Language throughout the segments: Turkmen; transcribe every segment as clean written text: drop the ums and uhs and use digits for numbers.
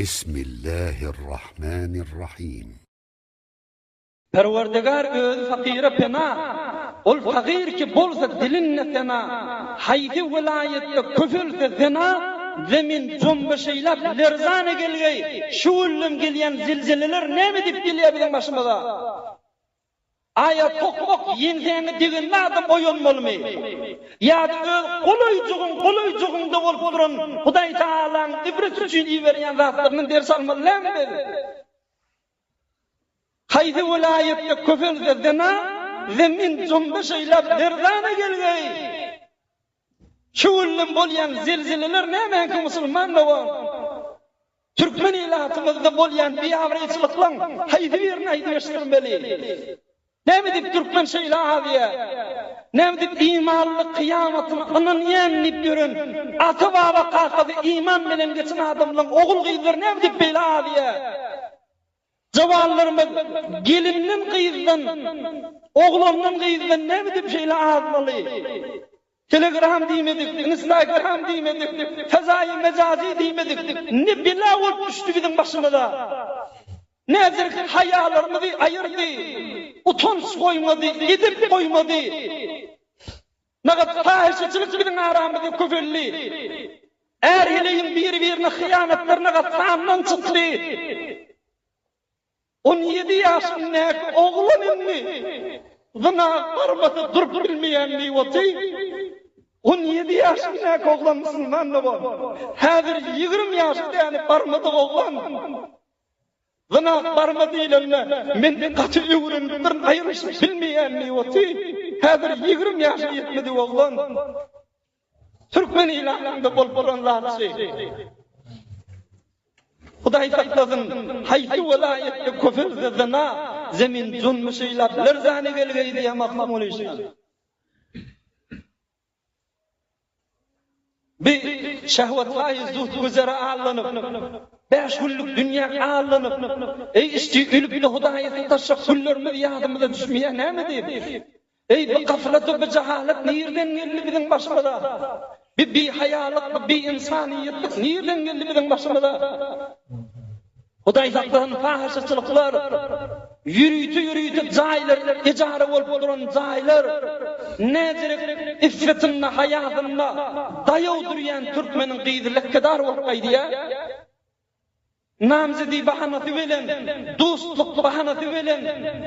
Bismillahirrahmanirrahim. Perverdigar öz fakire pena. Ol fakir ki bolsa dilinne fena. Haydi vilayette küfürse fena. Zemin cümbüşeylap lerzane gelgey. Şuullum gelyen zilzileler ne mi dip geliyor bizim başımıza? Aya tokmok yengeni digin adam oyunmalı. Ya da kolaycığın da olup durun. Huday Taala'nın ibret üçün iveriyen zatlarının ders almalı mı? Haydi vilayette küfürse fena. Zemin cümbüşeylap lerzane gelgey. Şuullum bolyan zilzileler ne menki Müslüman da var. Türkmen ilatımızda bolyan bir avrayçılıklan haydi birine haydi yaştırmeli. Ne mi dip Türkmen şeyla diye. Ne mi dip imanlı kıyametini ananyen nip görün. Atı baba kalkadı iman bilen geçin adamların oğul kıyıdır ne mi dip bela diye. Cavallarımız gelinin kıyızdan, oğlanın kıyızdan ne mi dip şeyla azmalı. Telegram diyemedik, Instagram diyemedik, fezai mecazi diyemedik. Ne bela olup düştü bizim başımıza. Nezir hayalarımızı ayırdı, utanç koymadı, edip koymadı. Ne kadar fahişecilik bizim aramızda küfürlü. Erheleyin birbirine hıyanetlerine katsamdan çıktı. 17 yaşındaki oğlan emmi, zına varması durup bilmeyen nivati. 17 yaşındaki oğlan Müslüman da var. Hazır 20 yaşında yani parmadı oğlan. Zına parmadı ilanla men katı öğrendim ayrış bilmeyen nivati. Hazır 20 yaşında yetmedi oğlan. Türkmen ilanında bol olanlar şey. Huday saklasın, haydi vilayette küfürse zina, zemin zulmüşeylap lerzane gelgey diye mahkum oluşan. Bir şehvetlahi zuhd üzere ağlanıp, 5 günlük dünya ağlanıp, işte ölüp ile Huday'a teşekkürlerimiz yadımıza düşmeye ne mi deyip? Bir gaflet ve cehalet nereden geldi bizim başımıza? Bir hayalık, bir insaniyetlik nereden geldi bizim başımıza? Huday zaklarının fahişecilikler, yürüytü caylar, icara olup duran caylar, nedirek iffetinle, hayatınla dayav duruyan Türkmenin kıydırak kadar olmaydı ya. Namzedi bahanatı velen, dostluk bahanatı velen,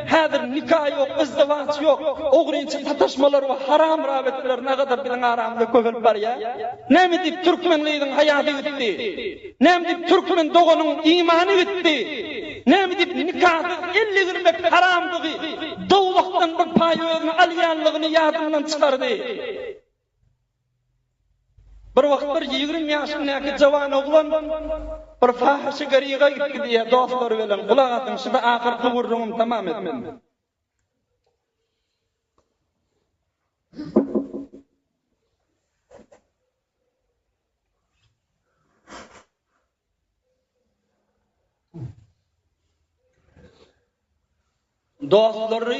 hadir nikah yok, izdivaç yok, oğrunca tataşmalar ve haram rağbetler ne kadar bizim aramda köfül var ya. Ne mi deyip Türkmenliğinin hayatı gitti? Ne mi deyip Türkmen doğunun imanı gitti? Ne mi deyip nikahı 50 girmek haramdığı, doğuluktan bir payı aliyanlığını yardımdan çıkardı? Bir vakit bir 20 yaşındaki cavan oğlan bir fahişe gariga gitti diye dostları bilen kulak atın şimdi ahirki vurduğum tamam etmem. Dostları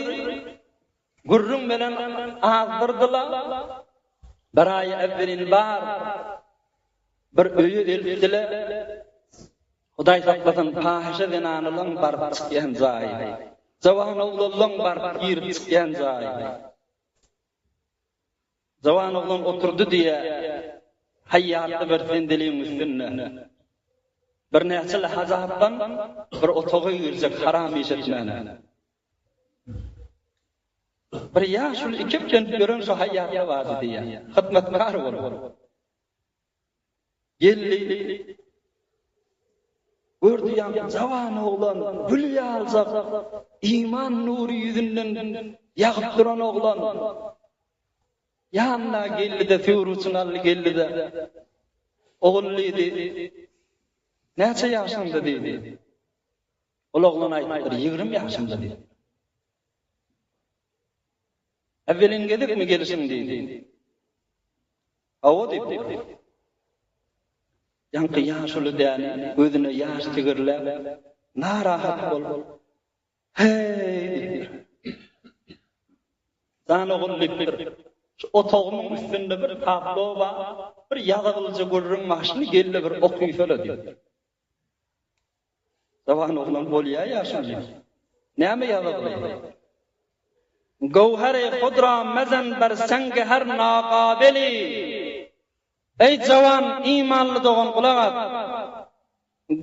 gurrun bilen azdırdılar. Bir ay evvelin bar, bir öyü elbdiler. Huday saklasın fahişe zinanılın bar çıkyan zay. Zavan oğlulun bar gir çıkyan zay. Zavan oğlun oturdu diye hayatı bir sendiliğin üstünne. Bir nesil hazaptan bir otoğu girecek haram işetmene. Bir yaşul ikipken görün şu hayatı vardı diye. Hıtmetkar olur. Gelli gördü ya cavan oğlan hülya alacak iman nuru yüzünden yakıp duran oğlan yanına geldi de füruçunallı geldi de oğulluydu neçe yaşında dedi oğlan ayıttır 20 yaşında dedi evvelin gedik mi gelişim dedi o dedi yankı yaşlı diyani, gözüne yaş tigirler, narahat ol. Hey! Sana oğul bittir. Şu otoğumun üstünde bir tablo var, bir yağılıcı gurrun maşını geldi bir okuyup öyle diyor. Zavan oğlan bolya yaşıyor. Näme ýazypdy? Gowhar-e khudra mazan bar sang har naqabeli. Ey jawan imanly dogan kulak at.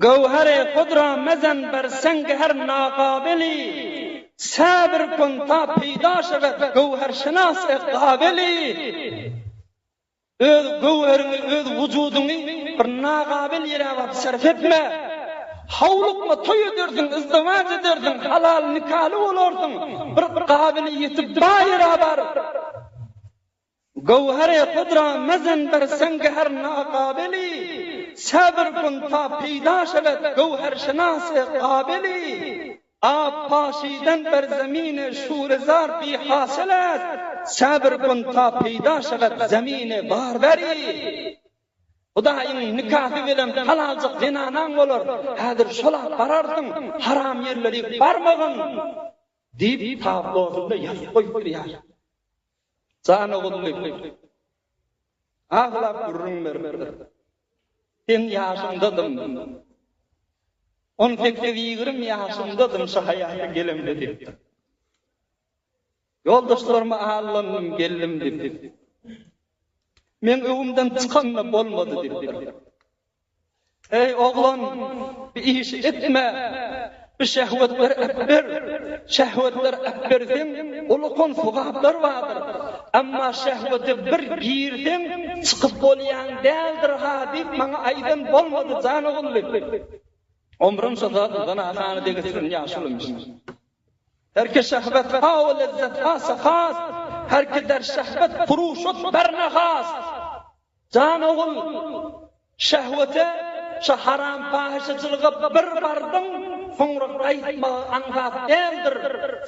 Gowhar-e khudra mazan bar sang har naqabeli. Sabr kun ta peyda şevet gowhar şinas iqabeli. Öz gowharyny öz wujudyny bir naqabil ýere alyp sarf etme. Havlukma toy ederdiň, izdivaç ederdiň, halal nikahy bolardyň. Bir qabiliýeti baýra bar. Gowhar-e khudra mazan bar sang har naqabeli. Sabr kun ta peyda şevet gowhar şinas iqabeli. Ab paşiden ber zemine şurizar bi hasilat. Sabr kun ta peyda şevet zemine barberi. Hudaýyň nikahy bilen halallyk zinanan bolar. Häzir şolar barardyň, haram ýerleri barmagyn diýip tablosunda ýazyp goýupdyr ýa. Jany gullyk. Ahlap gurrun berber. Sen ýaşyndadyň. 18-20 ýaşyndadyň şu haýata gelemdi diýip. Ýoldaşlaryma allanım geldim diýip. Men öwümden çykanda bolmady diýip. Ey oglan, bir iş etme. Bir şehwetler ekber. Şehwetler ekberden ulukun fugaplar vardır. Amma şehweti bir girden çıkyp bolýan däldir ha diýip maňa aýdan bolmady jany gullyk. Ömrüm şazatdan ahany degesiň ýaşulmyş. Herke şehwet ha we lezzet has. Herke der şehwet furuşat berne has. Jany gul şehwete şu haram pahaşaçylyga bir bardyň, soňra aýtma aňgat däldir.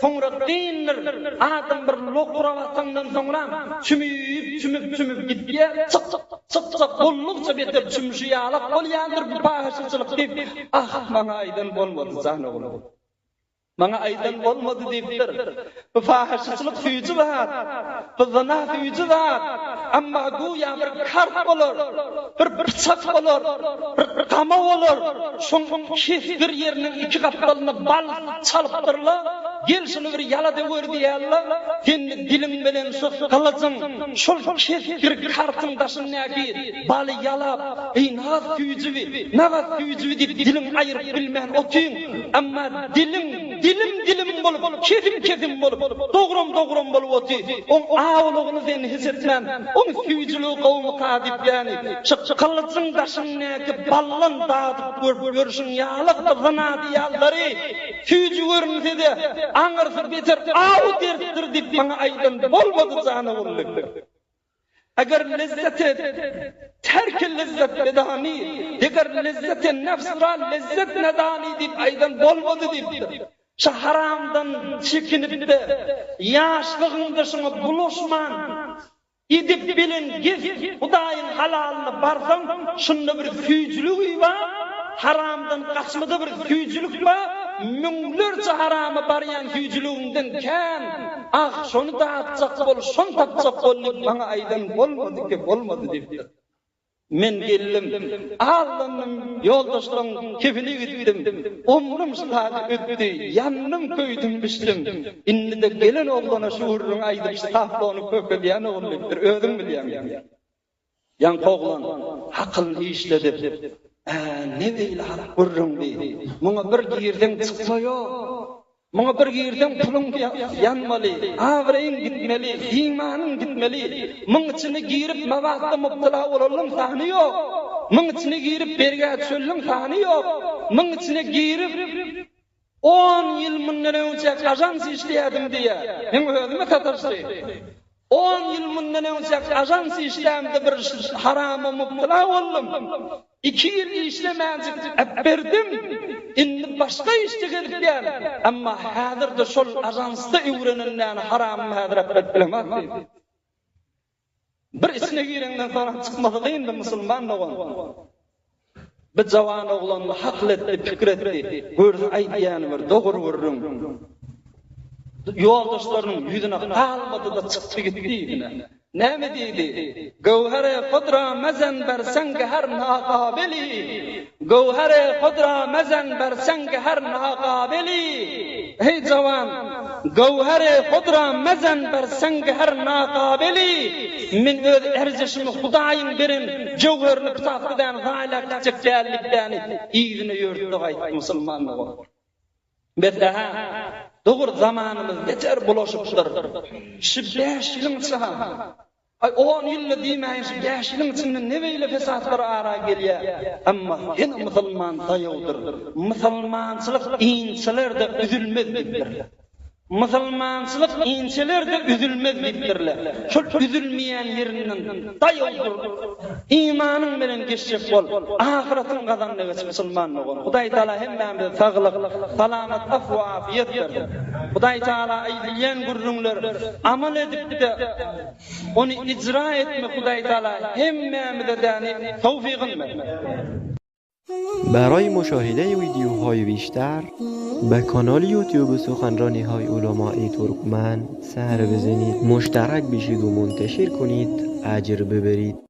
Soňra dindir. Adam bir lokura watandan soňra çümüp gitýär. Çık bollukça beter çümşiýalyk bolýandyr bu pahaşaçylyk diýip. Ah, maňa aýdan bolmady jany gul. Maňa aýdan bolmady diýipdir. Bu fahaşaçylyk süýji bar. Bu zina süýji bar. Amma goýa bir kart bolar, bir bıçak bolar, bir gama bolar. Şoň kesgir ýeriniň iki gapdalyny bal çalypdyrlar. Gelşini bir ýalada gördi ýaly. Sen dilim bilen söz kılasyň. Şol kesgir kartyň daşyny näki bal ýalap, nagat süýji diýip dilim aýryp bilmän otyň. Amma dilim bolup, kefim bolup, dogrum bolup oty. Oň awlugyny sen hisetmän. Oň süýjüligi gowmy kadip ýani. Kılasyň daşyny näki ballan daýyp görüşüň ýalyk zina diýýärleri. Süýji görünse aňyrsyp beter aw derdir diýip maňa aýdan bolmady jany gullyk. Eger lezzeti terk lezzet bedani, eger lezzeti nefsra lezzet nedani diýip aýdan bolmady diýipdir. Şu haramdan çekinip de ýaşlygynda şoňa bulaşman edip bilen gez Hudaýyň halalyny barsaň şunda bir süýjüligi bar, haramdan gaçmada bir süýjülik bar. Münglerce harama baryan süýjüliginden kän. Ah, şonu da atjak bol, şonu tapjak bollyp maňa aýdan bolmady diýipdir. Men geldim, Allah'ım yoldaşlarım kefini gittim, umrum şulady ötdi, yannym köýdüm biçdim. Indi de gelen oglana şuurun aýdyp tahlony köpe diýen oglandyr, özüm bilýän. Yan oglan hakylny işledip, ne beýle gurrun diýdi. Muňa bir girden çyksa ýok. Muňa bir girden pulun ýanmaly, awreň gitmeli, imanym gitmeli. Muň içine girip mawatda mubtala bolalım sahny ýok. Muň içine girip bergat söllüm sahny ýok. Muň içine girip 10 ýyl mundan önce ajans işleýärdim diýe. Men özüme tatarşdy. 10 ýyl mundan önce ajans işlemde bir harama mubtala boldum. 2 ýyl işlemänjik berdim. Indi başga işe gelipdir. Amma häzirde şol ajansda öwrenenden haram häzir etmelemez. Bir isine girenden sonra çykmady indi musulman bolan. Bir jawan oglan hakletdi, pikir etdi. Gördü aýdýany bir dogry görürüm. Yoldaşlarynyň ýüzüne galmady da çykdy gitdi. Näme diýdi? Gowhare qudra mazan bersen her naqabili. Gowhare qudra mazan bersen her naqabili. Hey jawan, gowhare qudra mazan bersen her naqabili. Min öz erzişimi Hudaýyň berin jowherli kitapdan gaýlak çekdälikden ýygyny ýörtdi gaýtdy musulmanlygy. Bedaha doğru zamanımız neçer bulaşıpdır. Şu 5 ýylyň çyha. 10 ýyl diýmäýin şu 5 ýylyň içinde nebeýle fesatlar ara gelýär. Amma ýene musulman daýawdyr. Musulmançylyk iňçilerde üzülmezdir. Musulmançylyk iňçilerde üzülmezdir. Şol üzülmeýän ýerinden daýawdyr. İmanyň bilen geçjek bol. Ahiretin gazanlygy musulmanlygy. Hudaý Taala hemmemize saglyk, salamat, afwa, afiyet berdi. Hudaý Taala aýdylýan gurrunlar amal edip de onu icra etme Hudaý Taala hemmemize däni tawfigyn berdi. برای مشاهده ویدیوهای بیشتر به کانال یوتیوب سخنرانی‌های علمای ترکمن سر بزنید، مشترک بشید و منتشر کنید، اجر ببرید.